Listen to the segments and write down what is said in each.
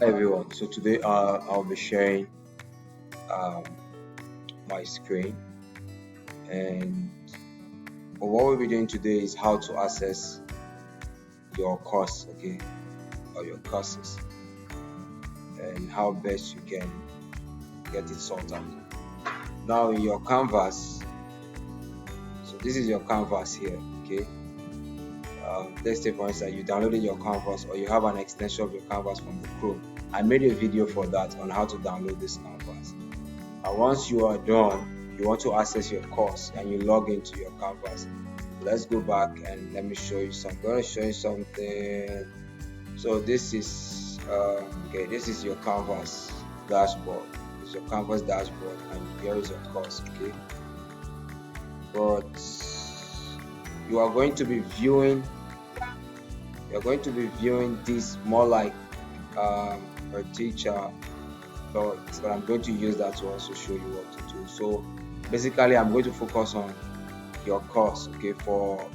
Hi everyone. So today I'll be sharing um, my screen, and what we'll be doing today is how to access your course, okay, or your courses, and how best you can get it sorted out. Now in your canvas, so this is your canvas here, okay. Let's say for instance you downloaded your canvas or you have an extension of your canvas from the Chrome. I made a video for that on how to download this canvas. And once you are done, you want to access your course and you log into your canvas. Let's go back and let me show you something. I'm going to show you something. So this is okay. This is your canvas dashboard. This is your canvas dashboard, and here is your course. Okay, but you are going to be viewing. You're going to be viewing this more like a teacher, but I'm going to use that to also show you what to do. So basically, I'm going to focus on your course, okay, for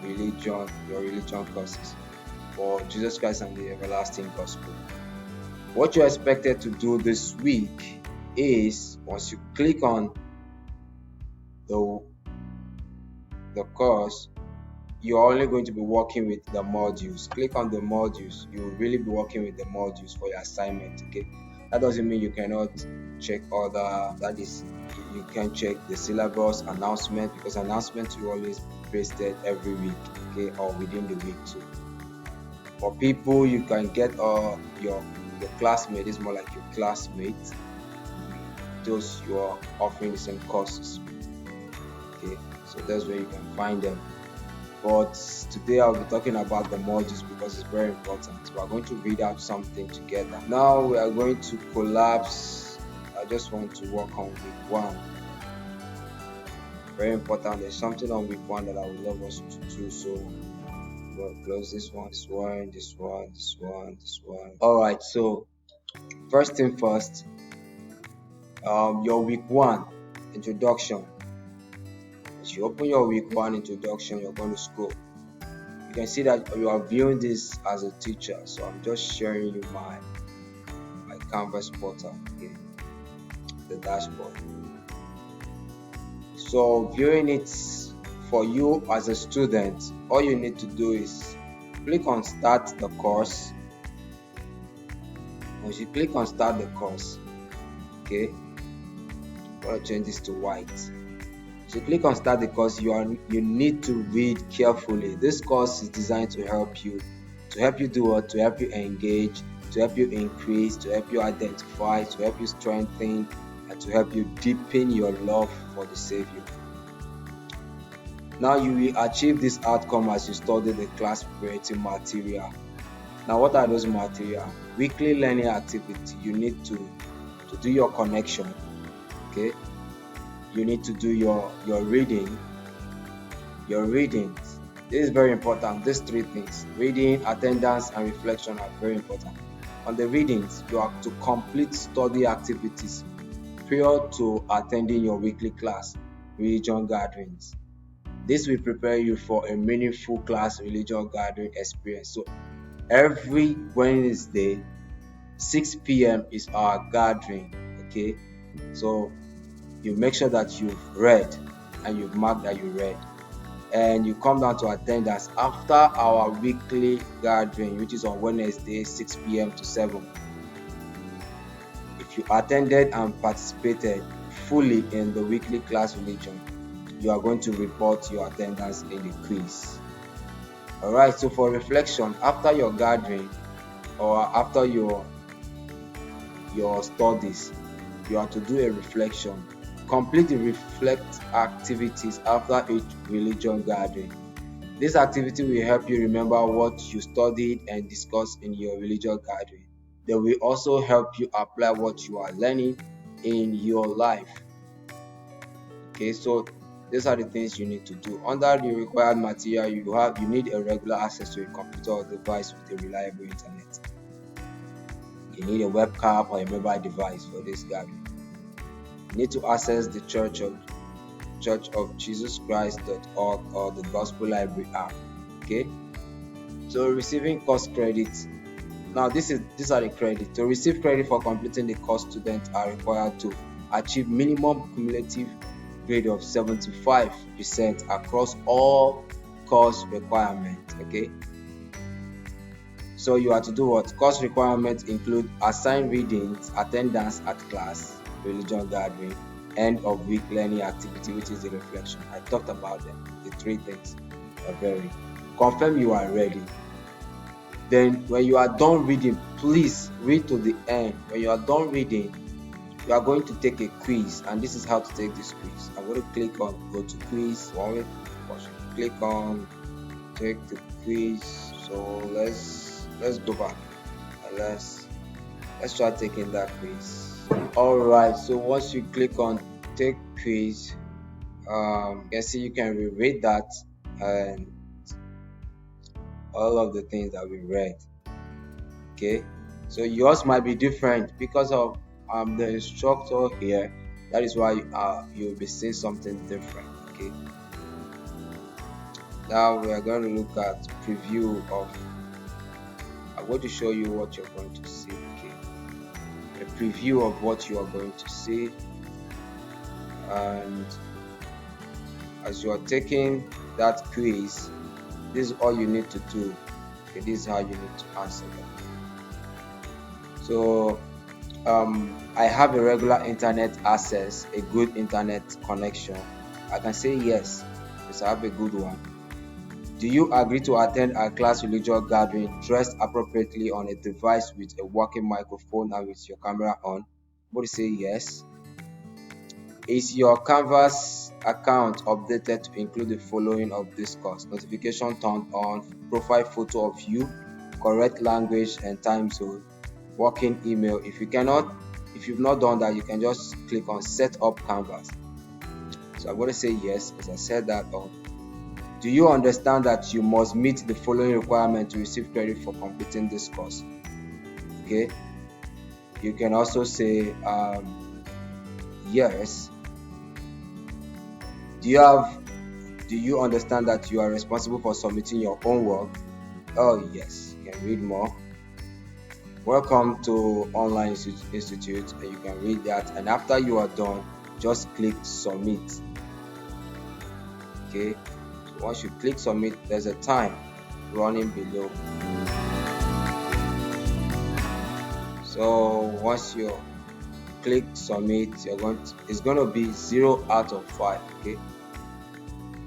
religion, your religion courses, for Jesus Christ and the everlasting gospel. What you're expected to do this week is once you click on the course, you're only going to be working with the modules. Click on the modules. You will really be working with the modules for your assignment. Okay, that doesn't mean you cannot check other. That is, you can check the syllabus announcement, because announcements will always be pasted every week. Okay, or within the week too. For people, you can get your classmate. This is more like your classmates. Those you are offering the same courses. Okay, so that's where you can find them. But today I'll be talking about the modules because it's very important. We are going to read out something together. Now we are going to collapse. I just want to work on week one. Very important. There's something on week one that I would love us to do. So we'll close this one, this one, this one, this one, this one. Alright, so first thing first, your week one introduction. As you open your week one introduction, you're going to scroll. You can see that you are viewing this as a teacher, so I'm just sharing you my canvas portal, okay, the dashboard. So viewing it for you as a student, all you need to do is click on start the course. Once you click on start the course, okay, I'm going to change this to white. So click on start the course. You need to read carefully. This course is designed to help you do what? To help you engage, to help you increase, to help you identify, to help you strengthen, and to help you deepen your love for the Savior. Now you will achieve this outcome as you study the class preparatory material. Now what are those material? Weekly learning activity. You need to do your connection, okay? You need to do your reading. Your readings. This is very important. These three things, reading, attendance, and reflection, are very important. On the readings, you have to complete study activities prior to attending your weekly class, religion gatherings. This will prepare you for a meaningful class religion gathering experience. So every Wednesday, 6 p.m. is our gathering, okay? So you make sure that you've read and you've marked that you read, and you come down to attendance after our weekly gathering, which is on Wednesday, 6 p.m. to 7. If you attended and participated fully in the weekly class religion, you are going to report your attendance in the quiz. Alright, so for reflection, after your gathering or after your studies, you have to do a reflection. Complete the reflect activities after each religion gathering. This activity will help you remember what you studied and discussed in your religious gathering. They will also help you apply what you are learning in your life. Okay, so these are the things you need to do. Under the required material, you need a regular access to a computer or device with a reliable internet. You need a webcam or a mobile device for this gathering. You need to access the Church of Jesus Christ.org or the Gospel Library app. Okay, so receiving course credits Now these are the credit. To receive credit for completing the course, students are required to achieve minimum cumulative grade of 75% across all course requirements. Okay, so you are to do what? Course requirements include assigned readings, attendance at class, religion gathering, end of week learning activity, which is the reflection. I talked about them. The three things are very. Confirm you are ready. Then when you are done reading, please read to the end. When you are done reading, you are going to take a quiz, and this is how to take this quiz. I'm going to click on go to quiz. Click on take the quiz. So let's go back and let's try taking that quiz. All right, so once you click on take quiz, you can see you can reread that and all of the things that we read. Okay, so yours might be different because of the instructor here. That is why you'll be seeing something different. Okay, now we are going to look at preview of. I'm going to show you what you're going to see. Okay, a preview of what you are going to see, and as you are taking that quiz, this is all you need to do. Okay, this is how you need to answer them. So I have a regular internet access, a good internet connection. I can say yes, because I have a good one. Do you agree to attend a class religious gathering dressed appropriately on a device with a working microphone and with your camera on? Would you say yes? Is your Canvas account updated to include the following of this course? Notification turned on, profile photo of you, correct language and time zone, working email. If you've not done that, you can just click on set up Canvas. So I'm going to say yes, as I said that on. Do you understand that you must meet the following requirement to receive credit for completing this course? Okay, you can also say yes. Do you understand that you are responsible for submitting your own work? Oh yes, you can read more. Welcome to Online Institute, and you can read that, and after you are done, just click submit. Okay, so once you click submit, there's a time running below. So once you click submit, it's going to be 0 out of 5. Okay,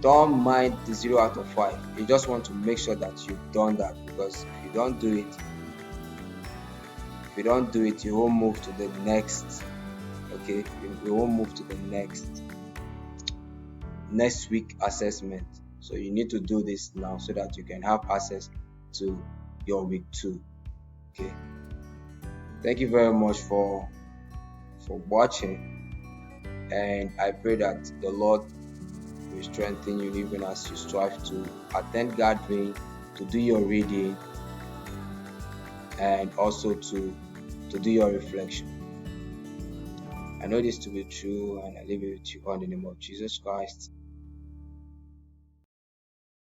don't mind the 0 out of 5. You just want to make sure that you've done that, because if you don't do it, you won't move to the next. Okay, you won't move to the next week assessment. So you need to do this now so that you can have access to your week 2. Okay, thank you very much for watching, and I pray that the Lord will strengthen you even as you strive to attend gathering, to do your reading, and also to do your reflection. I know this to be true, and I leave it with you all in the name of Jesus Christ.